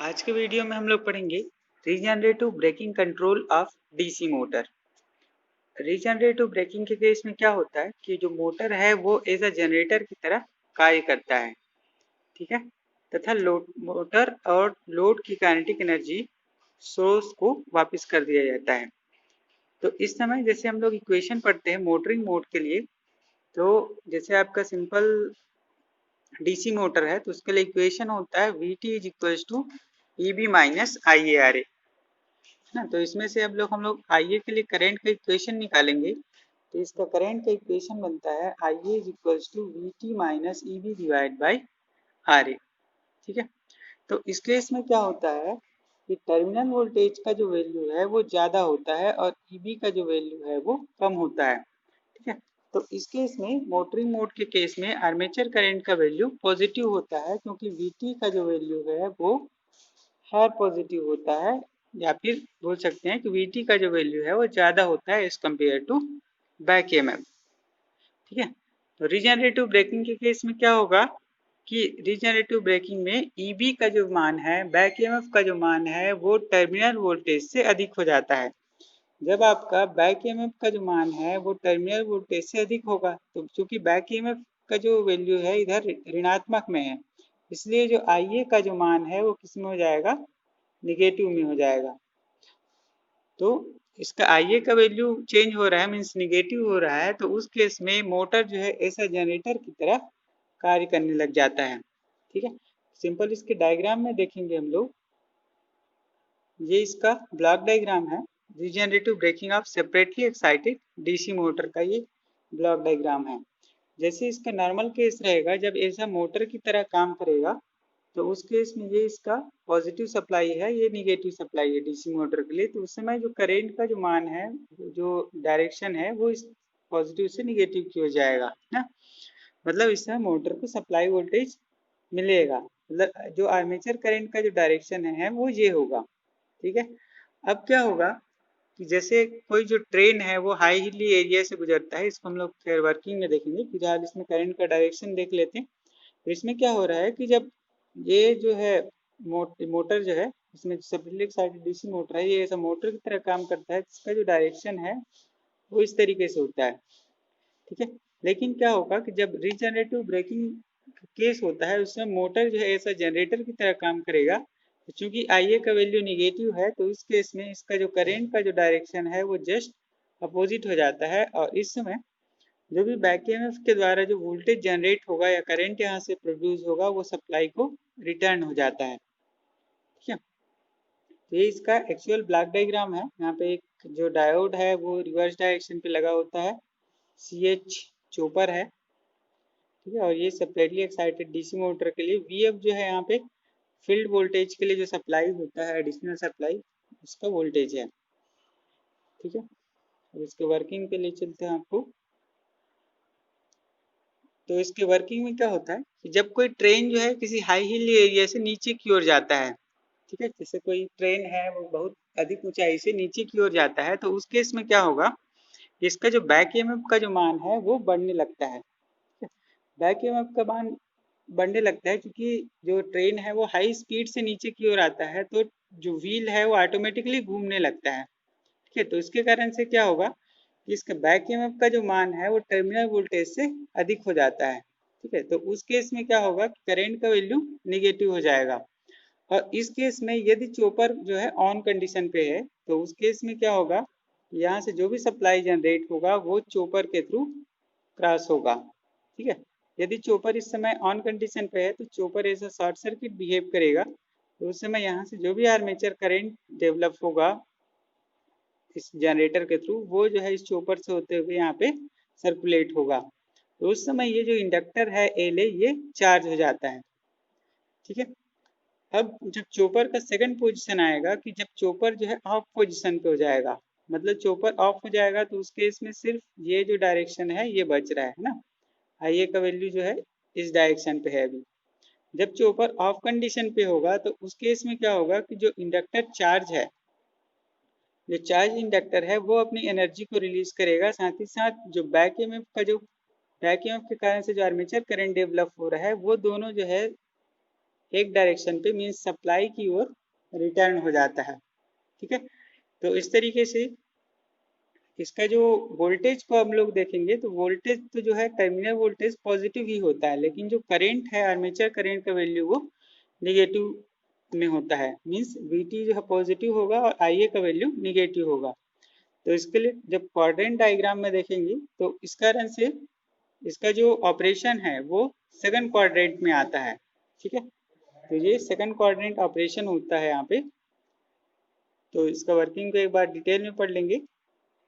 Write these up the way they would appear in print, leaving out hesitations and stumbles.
आज के वीडियो में हम लोग पढ़ेंगे regenerative braking control of DC motor. Regenerative braking के केस में क्या होता है कि जो मोटर है वो एज अ जनरेटर की तरह कार्य करता है, ठीक है, तथा मोटर और लोड की काइनेटिक एनर्जी सोर्स को वापस कर दिया जाता है। तो इस समय जैसे हम लोग इक्वेशन पढ़ते हैं मोटरिंग मोड के लिए, तो जैसे आपका सिंपल डीसी मोटर है तो उसके लिए इक्वेशन होता है Vt is equals to Eb minus IaRa, है ना। तो इसमें से अब हम लोग Ia के लिए करंट का इक्वेशन निकालेंगे। तो इसका करंट का इक्वेशन बनता है Ia is equals to Vt minus Eb divide by Ra, ठीक है। तो इस केस में क्या होता है कि टर्मिनल वोल्टेज का जो वैल्यू है वो ज़्यादा होता है और Eb का जो वैल्यू है वो कम होता है, ठीक है। तो इस केस में मोटरिंग मोड के केस में आर्मेचर करंट का वैल्यू पॉजिटिव होता है क्योंकि Vt का जो वैल्यू है वो हर पॉजिटिव होता है, या फिर बोल सकते हैं कि Vt का जो वैल्यू है वो ज़्यादा होता है as compare to back EMF, ठीक है। तो रीजनरेटिव ब्रेकिंग के केस में क्या होगा कि रीजनरेटिव ब्रेकिंग में Eb का जो मान है, बैक ईएमएफ का जो मान है वो टर्मिनल वोल्टेज से अधिक हो जाता है। जब आपका बैक ईएमएफ का जो मान है वो टर्मिनल वोल्टेज से अधिक होगा, तो चूंकि बैक ईएमएफ का जो वैल्यू है इधर ऋणात्मक में है, इसलिए जो Ia का जो मान है वो किस में हो जाएगा, निगेटिव में हो जाएगा। तो इसका Ia का वैल्यू चेंज हो रहा है, मीन्स निगेटिव हो रहा है, तो उस केस में मोटर जो है ऐसा जनरेटर की तरह कार्य करने लग जाता है, ठीक है। सिंपल इसके डायग्राम में देखेंगे हम लोग, ये इसका ब्लॉक डायग्राम है। Regenerative braking of separately excited DC motor का ये ब्लॉक डायग्राम है। जैसे इसका नॉर्मल केस रहेगा, जब ऐसा मोटर की तरह काम करेगा तो उस केस में ये इसका पॉजिटिव सप्लाई है, ये निगेटिव सप्लाई है डीसी मोटर के लिए। तो उस समय जो करंट का जो मान है, जो डायरेक्शन है वो इस पॉजिटिव से निगेटिव की हो जाएगा ना। मतलब इस समय मोटर को सप्लाई वोल्टेज मिलेगा, मतलब जो आर्मेचर करंट का जो डायरेक्शन है वो ये होगा, ठीक है। अब क्या होगा कि जैसे कोई जो ट्रेन है वो हाई हिली एरिया से गुजरता है, इसको हम लोग फिर वर्किंग में देखेंगे। फिलहाल इसमें करंट का डायरेक्शन देख लेते हैं। तो इसमें क्या हो रहा है कि जब ये जो है मोटर जो है, इसमें सेपरेटली एक्साइटेड डीसी मोटर है, ये ऐसा मोटर की तरह काम करता है, इसका जो डायरेक्शन है वो इस तरीके से होता है, ठीक है। लेकिन क्या होगा कि जब रीजनरेटिव ब्रेकिंग केस होता है उसमें मोटर जो है ऐसा जनरेटर की तरह काम करेगा। तो चूंकि Ia का वैल्यू निगेटिव है तो इस केस में इसका जो करंट का जो डायरेक्शन है वो जस्ट अपोजिट हो जाता है, और इस समय जो भी बैक ईएमएफ के द्वारा जो वोल्टेज जनरेट होगा या करंट यहाँ से प्रोड्यूस होगा वो सप्लाई को रिटर्न हो जाता है, ठीक है। तो ये इसका एक्चुअल ब्लॉक डायग्राम है। यहाँ पे एक जो डायोड है वो रिवर्स डायरेक्शन पे लगा होता है, CH चोपर है, ठीक है। और ये सेपरेटली एक्साइटेड डीसी मोटर के लिए VF जो है यहाँ पे फील्ड वोल्टेज के लिए जो सप्लाई होता है, एडिशनल सप्लाई, उसका वोल्टेज है, ठीक है। अब इसके वर्किंग के लिए चलते हैं आपको। तो इसके वर्किंग में क्या होता है कि जब कोई ट्रेन जो है किसी हाई हिल एरिया से नीचे की ओर जाता है, ठीक है, जैसे कोई ट्रेन है वो बहुत अधिक ऊंचाई से नीचे की ओर जाता है, तो उस केस में क्या होगा, इसका जो बैक ईएमएफ का जो मान है वो बढ़ने लगता है। बैक ईएमएफ का मान बढ़ने लगता है क्योंकि जो ट्रेन है वो हाई स्पीड से नीचे की ओर आता है, तो जो व्हील है वो ऑटोमेटिकली घूमने लगता है, ठीक है। तो इसके कारण से क्या होगा कि इसका बैक ईएमएफ का जो मान है वो टर्मिनल वोल्टेज से अधिक हो जाता है, ठीक है। तो उस केस में क्या होगा कि करंट का वैल्यू निगेटिव हो जाएगा। और इस केस में यदि चॉपर जो है ऑन कंडीशन पे है तो उस केस में क्या होगा, यहाँ से जो भी सप्लाई जनरेट होगा वो चॉपर के थ्रू क्रॉस होगा, ठीक है। यदि चॉपर इस समय ऑन कंडीशन पे है तो चॉपर ऐसा शॉर्ट सर्किट बिहेव करेगा, तो उस समय यहाँ से जो भी आर्मेचर करंट डेवलप होगा इस जनरेटर के थ्रू वो जो है इस चॉपर से होते हुए यहाँ पे सर्कुलेट होगा। तो उस समय ये जो इंडक्टर है एल ये चार्ज हो जाता है, ठीक है। अब जब चॉपर का सेकंड पोजीशन आएगा कि जब चॉपर जो है ऑफ पोजीशन पे हो जाएगा, मतलब चॉपर ऑफ हो जाएगा, तो उस केस में सिर्फ ये जो डायरेक्शन है ये बच रहा है ना, Ia का वैल्यू जो है इस डायरेक्शन पे है अभी। जब चॉपर ऑफ कंडीशन पे होगा तो उस केस में क्या होगा कि जो इंडक्टर चार्ज है, जो चार्ज इंडक्टर है वो अपनी एनर्जी को रिलीज करेगा, साथ ही साथ जो बैक ईएमएफ का जो बैक ईएमएफ के कारण से जो आर्मेचर करंट डेवलप हो रहा है वो दोनों जो है एक डायरेक्शन पे मीन्स सप्लाई की ओर रिटर्न हो जाता है। ठीक है, तो इस तरीके से इसका जो वोल्टेज को हम लोग देखेंगे तो वोल्टेज तो जो है टर्मिनल वोल्टेज पॉजिटिव ही होता है, लेकिन जो करंट है आर्मेचर करंट का वैल्यू वो निगेटिव में होता है। मीन्स Vt जो है पॉजिटिव होगा और Ia का वैल्यू निगेटिव होगा। तो इसके लिए जब क्वाड्रेंट डायग्राम में देखेंगे तो इस कारण से इसका जो ऑपरेशन है वो सेकंड क्वाड्रेंट में आता है। ठीक है, तो ये सेकंड क्वाड्रेंट ऑपरेशन होता है यहाँ पे। तो इसका वर्किंग को एक बार डिटेल में पढ़ लेंगे,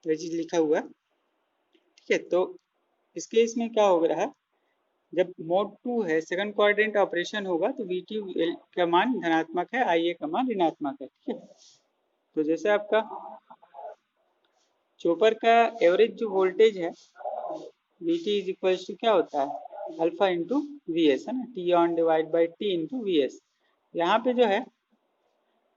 ये चीज लिखा हुआ है। ठीक है, तो इस केस में क्या हो रहा है, जब मोड 2 है सेकंड क्वाड्रेंट ऑपरेशन होगा तो Vt का मान धनात्मक है, Ia का मान ऋणात्मक है। ठीक है, तो जैसे आपका चोपर का एवरेज जो वोल्टेज है Vt इज इक्वल टू क्या होता है, अल्फा इंटू वी एस, है ना, T on divide by T into v S. यहाँ पे जो है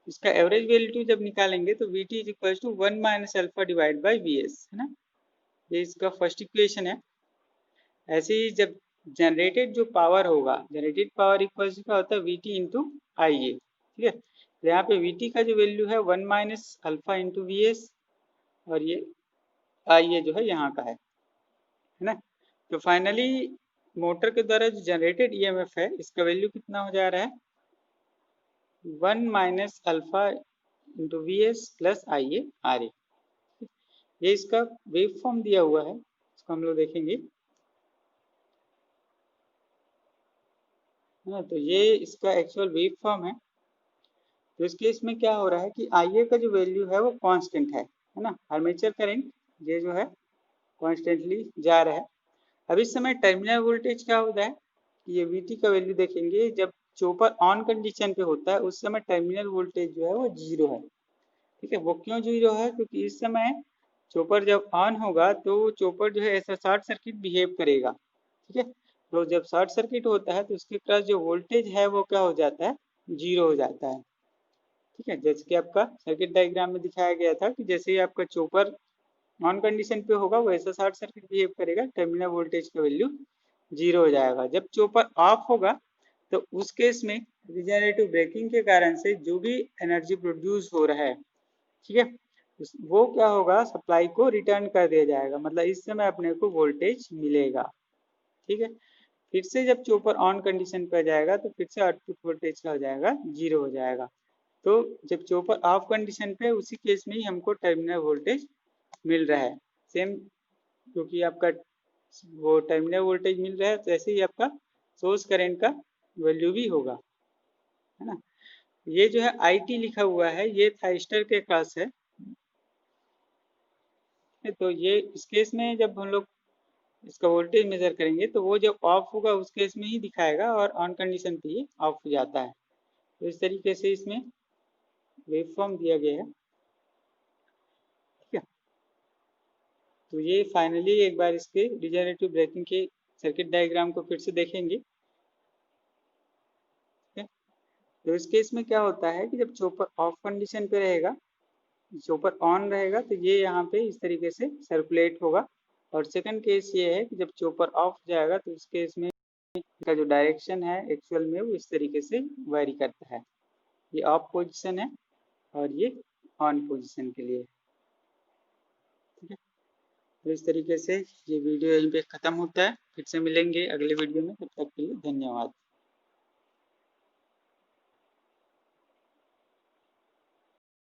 इसका एवरेज वैल्यू जब निकालेंगे तो Vt is equal to 1 minus alpha divide by v s, है ना, ये इसका फर्स्ट इक्वेशन है। ऐसे ही जब जनरेटेड जो पावर होगा, जनरेटेड पावर इक्वल टू क्या होता है, Vt इंटू आई ए। ठीक है, तो यहाँ पे Vt का जो वैल्यू है 1 minus alpha into v S, और ये आई ए जो है यहाँ का है ना। तो फाइनली मोटर के द्वारा जो जनरेटेड ईएमएफ है इसका वैल्यू कितना हो जा रहा है, 1 minus alpha into v s plus I a R a. ये इसका वेव फॉर्म दिया हुआ है, इसको हम लोग देखेंगे ना। तो ये इसका एक्चुअल वेव फॉर्म है। तो इस केस में क्या हो रहा है कि आई ए का जो वैल्यू है वो कांस्टेंट है ना, आर्मेचर करंट ये जो है कॉन्स्टेंटली जा रहा है। अब इस समय टर्मिनल वोल्टेज क्या होता है, ये Vt का वैल्यू देखेंगे, जब चोपर ऑन कंडीशन पे होता है उस समय टर्मिनल वोल्टेज जो है वो जीरो है। ठीक है, वो क्यों जीरो है, क्योंकि इस समय चोपर जब ऑन होगा तो चोपर जो है ऐसा शॉर्ट सर्किट बिहेव करेगा। ठीक है, तो जब शॉर्ट सर्किट होता है तो उसके क्रॉस जो वोल्टेज है वो क्या हो जाता है, जीरो हो जाता है। ठीक है, जैसे कि आपका सर्किट डायग्राम में दिखाया गया था कि जैसे ही आपका चोपर ऑन कंडीशन पे होगा वैसा शॉर्ट सर्किट बिहेव करेगा, टर्मिनल वोल्टेज का वैल्यू जीरो हो जाएगा। जब चोपर ऑफ होगा तो उस केस में रिजेनरेटिव ब्रेकिंग के कारण से जो भी एनर्जी प्रोड्यूस हो रहा है, ठीक है, वो क्या होगा, सप्लाई को रिटर्न कर दिया जाएगा, मतलब इस समय अपने को वोल्टेज मिलेगा। ठीक है, फिर से जब चोपर ऑन कंडीशन पे जाएगा तो फिर से आउटपुट वोल्टेज क्या हो जाएगा, जीरो हो जाएगा। तो जब चोपर ऑफ कंडीशन पे उसी केस में ही हमको टर्मिनल वोल्टेज मिल रहा है सेम, क्योंकि आपका वो टर्मिनल वोल्टेज मिल रहा है तो ऐसे ही आपका सोर्स करंट का वैल्यू भी होगा, है ना। ये जो है IT लिखा हुआ है ये थाइस्टर के क्रॉस है। तो ये इस केस में जब हम लोग इसका वोल्टेज मेजर करेंगे तो वो जब ऑफ होगा उस केस में ही दिखाएगा और ऑन कंडीशन पे ही ऑफ हो जाता है। तो इस तरीके से इसमें वेव फॉर्म दिया गया है। ठीक है, तो ये फाइनली एक बार इसके रिजेनरेटिव ब्रेकिंग के सर्किट डायग्राम को फिर से देखेंगे। तो इस केस में क्या होता है कि जब चोपर ऑफ कंडीशन पे रहेगा, चोपर ऑन रहेगा तो ये यहाँ पे इस तरीके से सर्कुलेट होगा, और सेकंड केस ये है कि जब चोपर ऑफ जाएगा तो उस केस में का जो डायरेक्शन है एक्चुअल में वो इस तरीके से वेरी करता है। ये ऑफ पोजीशन है और ये ऑन पोजीशन के लिए। ठीक है, तो इस तरीके से ये वीडियो यहीं पे ख़त्म होता है। फिर से मिलेंगे अगले वीडियो में, तब तक के लिए धन्यवाद।